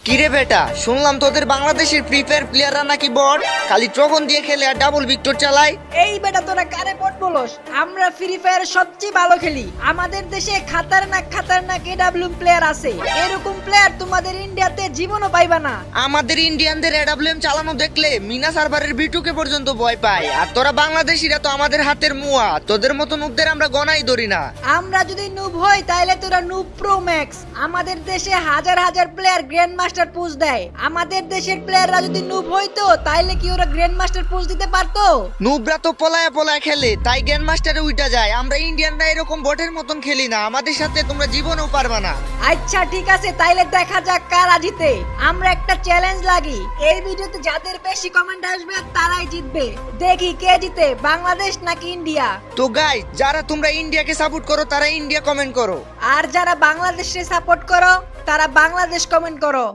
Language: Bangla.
কিরে বেটা, শুনলাম তোদের বাংলাদেশের ফ্রি ফায়ার প্লেয়াররা নাকি বট, খালি ট্রগন দিয়ে খেলে আর ডাবল ভিক্টর চালায়। এই বেটা তোরা কারে বট বলস? আমরা ফ্রি ফায়ার সবচেয়ে ভালো খেলি। আমাদের দেশে খাতারনাক এডাব্লিউ প্লেয়ার আছে। এরকম প্লেয়ার তোমাদের ইন্ডিয়াতে জীবনও পাইবা না। আমাদের ইন্ডিয়ানদের এডাব্লিউএম চালানো দেখলে মিনা সার্ভারের বিটুকে পর্যন্ত ভয় পায়। আর তোরা বাংলাদেশিরা তো আমাদের হাতের মুয়া, তোদের মতো নুবদের আমরা গনাই ধরি না। আমরা যদি নুব হই তাইলে তোরা নুব প্রো ম্যাক্স। আমাদের দেশে হাজার হাজার প্লেয়ার গ্র্যান্ড মাস্টার পুশ দেয়। আমাদের দেশের প্লেয়াররা যদি নুব হইতো তাইলে কি ওরা গ্র্যান্ড মাস্টার পুশ দিতে পারতো? নুবরা তো পলায়া পলায়া খেলে, তাই গ্র্যান্ড মাস্টারে উইটা যায়। আমরা ইন্ডিয়ানরা এরকম বটের মতন খেলি না, আমাদের সাথে তোমরা জীবনেও পারবা না। আচ্ছা ঠিক আছে, তাইলে দেখা যাক কারা জিতে। আমরা একটা চ্যালেঞ্জ লাগি, এই ভিডিওতে যাদের বেশি কমেন্ট আসবে তারাই জিতবে। দেখি কে জিতে, বাংলাদেশ নাকি ইন্ডিয়া। তো গাইস, যারা তোমরা ইন্ডিয়াকে সাপোর্ট করো তারা ইন্ডিয়া কমেন্ট করো। আর যারা বাংলাদেশে সাপোর্ট করো তারা বাংলাদেশ কমেন্ট করো।